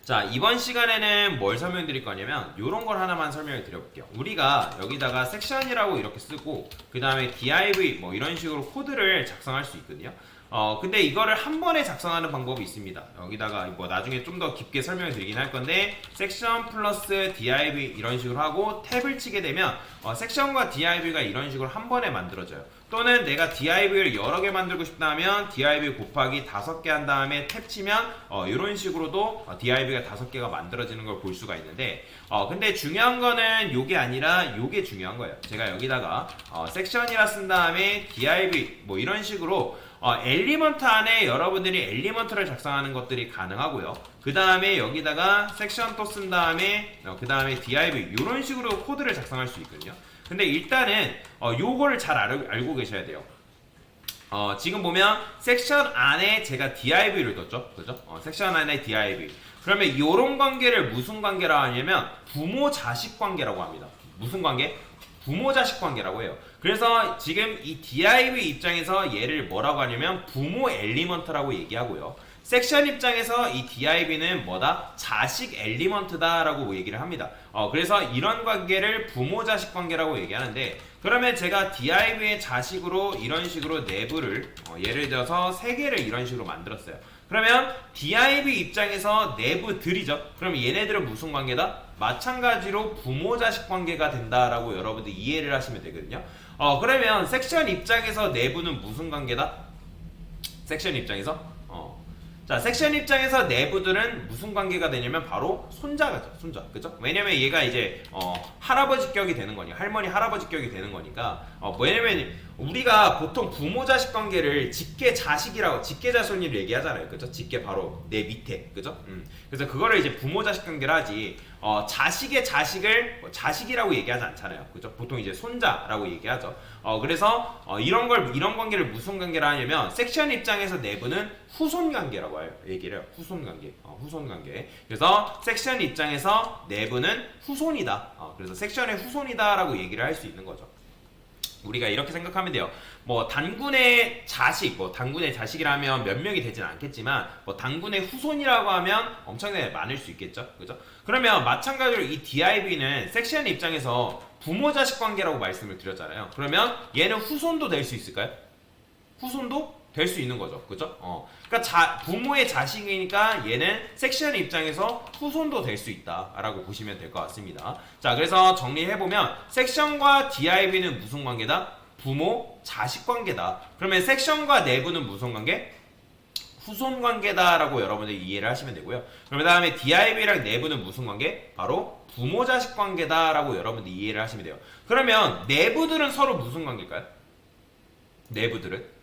자, 이번 시간에는 뭘 설명드릴 거냐면 요런 걸 하나만 설명을 드려볼게요. 우리가 여기다가 섹션이라고 이렇게 쓰고 그 다음에 div 뭐 이런 식으로 코드를 작성할 수 있거든요. 근데 이거를 한 번에 작성하는 방법이 있습니다. 여기다가 뭐 나중에 좀 더 깊게 설명을 드리긴 할 건데 섹션 플러스 div 이런 식으로 하고 탭을 치게 되면 섹션과 div가 이런 식으로 한 번에 만들어져요. 또는 내가 div를 여러 개 만들고 싶다면 div 곱하기 5개 한 다음에 탭 치면 이런 식으로도 div가 5개가 만들어지는 걸 볼 수가 있는데 근데 중요한 거는 요게 아니라 요게 중요한 거예요. 제가 여기다가 섹션이라 쓴 다음에 div 뭐 이런 식으로 엘리먼트 안에 여러분들이 엘리먼트를 작성하는 것들이 가능하고요. 그 다음에 여기다가 섹션 또 쓴 다음에 그 다음에 div 이런 식으로 코드를 작성할 수 있거든요. 근데 일단은 요거를 잘 알고 계셔야 돼요. 지금 보면 섹션 안에 제가 div를 뒀죠, 그죠? 섹션 안에 div. 그러면 요런 관계를 무슨 관계라고 하냐면 부모 자식 관계라고 합니다. 무슨 관계? 부모 자식 관계라고 해요. 그래서 지금 이 div 입장에서 얘를 뭐라고 하냐면 부모 엘리먼트라고 얘기하고요. 섹션 입장에서 이 div는 뭐다? 자식 엘리먼트다 라고 얘기를 합니다. 그래서 이런 관계를 부모 자식 관계라고 얘기하는데, 그러면 제가 div의 자식으로 이런 식으로 내부를 예를 들어서 3개를 이런 식으로 만들었어요. 그러면 div 입장에서 내부들이죠. 그럼 얘네들은 무슨 관계다? 마찬가지로 부모 자식 관계가 된다라고 여러분들 이해를 하시면 되거든요. 그러면 섹션 입장에서 내부는 무슨 관계다? sek션 입장에서 자, 섹션 입장에서 내부들은 무슨 관계가 되냐면 바로 손자가죠. 손자. 그죠? 왜냐면 얘가 이제 할아버지 격이 되는 거니까, 할머니 할아버지 격이 되는 거니까. 왜냐면 우리가 보통 부모 자식 관계를 직계 자식이라고, 직계 자손이라고 얘기하잖아요. 그죠? 직계 바로 내 밑에. 그죠? 그래서 그거를 이제 부모 자식 관계를 하지, 자식의 자식을 자식이라고 얘기하지 않잖아요. 그죠? 보통 이제 손자라고 얘기하죠. 그래서 이런 관계를 무슨 관계라 하냐면 섹션 입장에서 내부는 후손 관계라고 얘기를 해요. 후손 관계. 후손 관계. 그래서 섹션 입장에서 내부는 후손이다. 그래서 섹션의 후손이다라고 얘기를 할 수 있는 거죠. 우리가 이렇게 생각하면 돼요. 뭐 단군의 자식, 뭐 단군의 자식이라면 몇 명이 되지는 않겠지만 뭐 단군의 후손이라고 하면 엄청나게 많을 수 있겠죠, 그죠? 그러면 마찬가지로 이 div는 섹션 입장에서 부모 자식 관계라고 말씀을 드렸잖아요. 그러면 얘는 후손도 될 수 있을까요? 후손도 될 수 있는 거죠, 그죠? 그러니까 부모의 자식이니까 얘는 섹션 입장에서 후손도 될 수 있다라고 보시면 될 것 같습니다. 자, 그래서 정리해보면 섹션과 div는 무슨 관계다? 부모 자식 관계다. 그러면 섹션과 내부는 무슨 관계? 후손 관계다라고 여러분들이 이해를 하시면 되고요. 그럼 그 다음에 div랑 내부는 무슨 관계? 바로 부모 자식 관계다라고 여러분들이 이해를 하시면 돼요. 그러면 내부들은 서로 무슨 관계일까요? 내부들은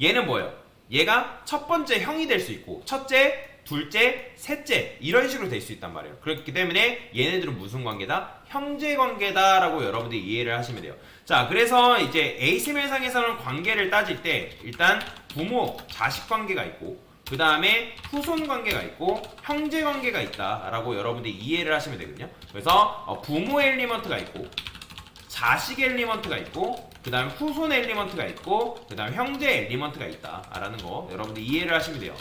얘는 뭐예요? 얘가 첫 번째 형이 될 수 있고 첫째, 둘째, 셋째 이런 식으로 될 수 있단 말이에요. 그렇기 때문에 얘네들은 무슨 관계다? 형제 관계다라고 여러분들이 이해를 하시면 돼요. 자, 그래서 이제 ASML상에서는 관계를 따질 때 일단 부모, 자식 관계가 있고 그 다음에 후손 관계가 있고 형제 관계가 있다라고 여러분들이 이해를 하시면 되거든요. 그래서 부모 엘리먼트가 있고 자식 엘리먼트가 있고 그 다음 후손 엘리먼트가 있고 그 다음 형제 엘리먼트가 있다라는 거 여러분들이 이해를 하시면 돼요.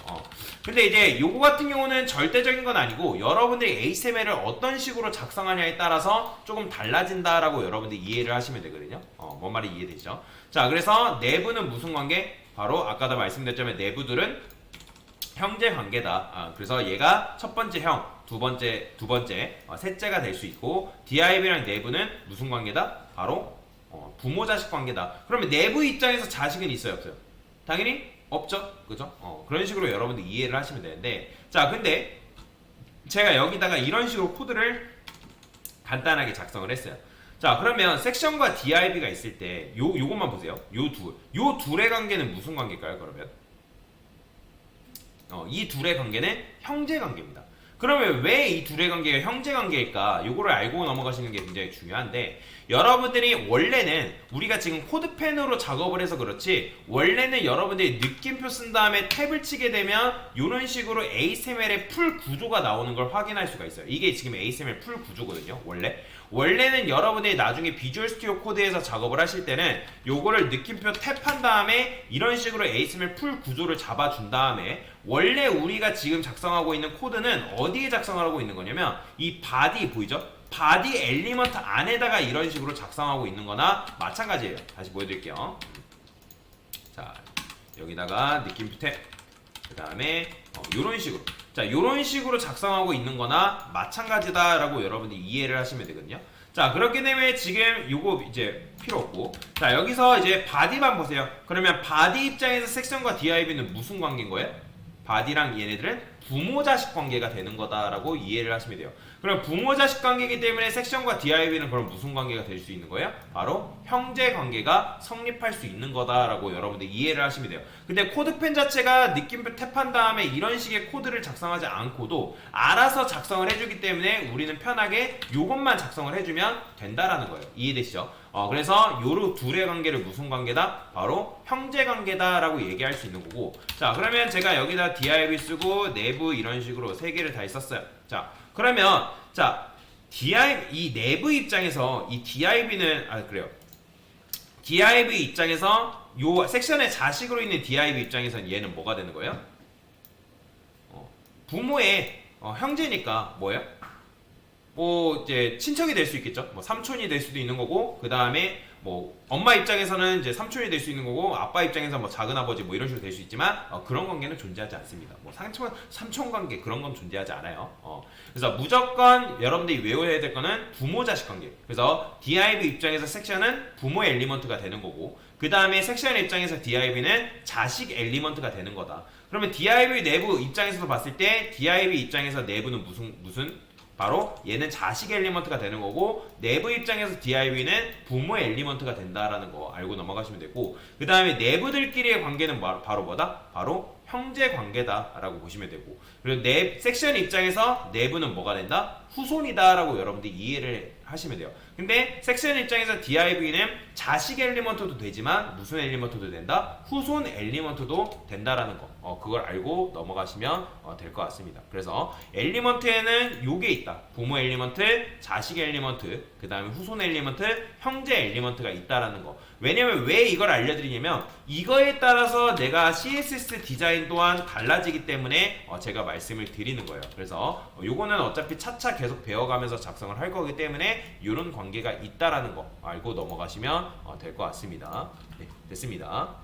근데 이제 요거 같은 경우는 절대적인 건 아니고 여러분들이 ASML을 어떤 식으로 작성하냐에 따라서 조금 달라진다라고 여러분들이 이해를 하시면 되거든요. 뭔 말이 이해되죠? 자, 그래서 내부는 무슨 관계? 바로 아까도 말씀드렸지만 내부들은 형제 관계다. 그래서 얘가 첫 번째 형, 두 번째, 셋째가 될 수 있고 div랑 내부는 무슨 관계다? 바로 부모 자식 관계다. 그러면 내부 입장에서 자식은 있어요, 없어요? 당연히 없죠, 그죠? 그런 식으로 여러분들 이해를 하시면 되는데, 자, 근데 제가 여기다가 이런 식으로 코드를 간단하게 작성을 했어요. 자, 그러면 섹션과 div가 있을 때 요것만 보세요. 요 둘의 관계는 무슨 관계일까요? 그러면 이 둘의 관계는 형제 관계입니다. 그러면 왜 이 둘의 관계가 형제 관계일까? 요거를 알고 넘어가시는 게 굉장히 중요한데, 여러분들이 원래는 우리가 지금 코드펜으로 작업을 해서 그렇지 원래는 여러분들이 느낌표 쓴 다음에 탭을 치게 되면 이런 식으로 ASML의 풀 구조가 나오는 걸 확인할 수가 있어요. 이게 지금 ASML 풀 구조거든요. 원래는 여러분들이 나중에 비주얼 스튜디오 코드에서 작업을 하실 때는 요거를 느낌표 탭한 다음에 이런 식으로 ASML 풀 구조를 잡아준 다음에 원래 우리가 지금 작성하고 있는 코드는 어디에 작성하고 있는 거냐면 이 바디 보이죠? 바디 엘리먼트 안에다가 이런 식으로 작성하고 있는 거나 마찬가지예요. 다시 보여드릴게요. 자, 여기다가 느낌표 탭, 그 다음에 이런 식으로, 자, 이런 식으로 작성하고 있는 거나 마찬가지다라고 여러분들이 이해를 하시면 되거든요. 자, 그렇기 때문에 지금 요거 이제 필요 없고, 자, 여기서 이제 바디만 보세요. 그러면 바디 입장에서 섹션과 DIV는 무슨 관계인 거예요? 바디랑 얘네들은 부모 자식 관계가 되는 거다라고 이해를 하시면 돼요. 그럼 부모 자식 관계이기 때문에 섹션과 DIV는 그럼 무슨 관계가 될 수 있는 거예요? 바로 형제 관계가 성립할 수 있는 거다라고 여러분들 이해를 하시면 돼요. 근데 코드펜 자체가 느낌표 탭한 다음에 이런 식의 코드를 작성하지 않고도 알아서 작성을 해주기 때문에 우리는 편하게 요것만 작성을 해주면 된다라는 거예요. 이해되시죠? 그래서 요로 둘의 관계를 무슨 관계다? 바로 형제 관계다라고 얘기할 수 있는 거고, 자, 그러면 제가 여기다 div 쓰고 내부 이런 식으로 세 개를 다 썼어요. 자, 그러면 자, 이 내부 입장에서 이 div는 그래요. div 입장에서 요 섹션의 자식으로 있는 div 입장에서는 얘는 뭐가 되는 거예요? 부모의 형제니까 뭐예요? 뭐 이제 친척이 될 수 있겠죠. 뭐 삼촌이 될 수도 있는 거고, 그 다음에 뭐 엄마 입장에서는 이제 삼촌이 될 수 있는 거고, 아빠 입장에서 뭐 작은 아버지 뭐 이런 식으로 될 수 있지만 그런 관계는 존재하지 않습니다. 뭐 삼촌 관계 그런 건 존재하지 않아요. 그래서 무조건 여러분들이 외워야 될 거는 부모 자식 관계. 그래서 div 입장에서 섹션은 부모의 엘리먼트가 되는 거고, 그 다음에 섹션 입장에서 div는 자식 엘리먼트가 되는 거다. 그러면 div 내부 입장에서 봤을 때 div 입장에서 내부는 무슨 바로 얘는 자식 엘리먼트가 되는 거고, 내부 입장에서 div는 부모의 엘리먼트가 된다라는 거 알고 넘어가시면 되고, 그 다음에 내부들끼리의 관계는 바로 뭐다? 바로 형제 관계다라고 보시면 되고, 그리고 섹션 입장에서 내부는 뭐가 된다? 후손이다라고 여러분들이 이해를 하시면 돼요. 근데 섹션 입장에서 div는 자식 엘리먼트도 되지만 무슨 엘리먼트도 된다? 후손 엘리먼트도 된다라는 거, 그걸 알고 넘어가시면 될 것 같습니다. 그래서 엘리먼트에는 요게 있다. 부모 엘리먼트, 자식 엘리먼트, 그 다음에 후손 엘리먼트, 형제 엘리먼트가 있다라는 거. 왜냐면 왜 이걸 알려드리냐면 이거에 따라서 내가 CSS 디자인 또한 달라지기 때문에 제가 말씀을 드리는 거예요. 그래서 요거는 어차피 차차 계속 배워가면서 작성을 할 거기 때문에 이런 관계가 있다라는 거 알고 넘어가시면 될 것 같습니다. 네, 됐습니다.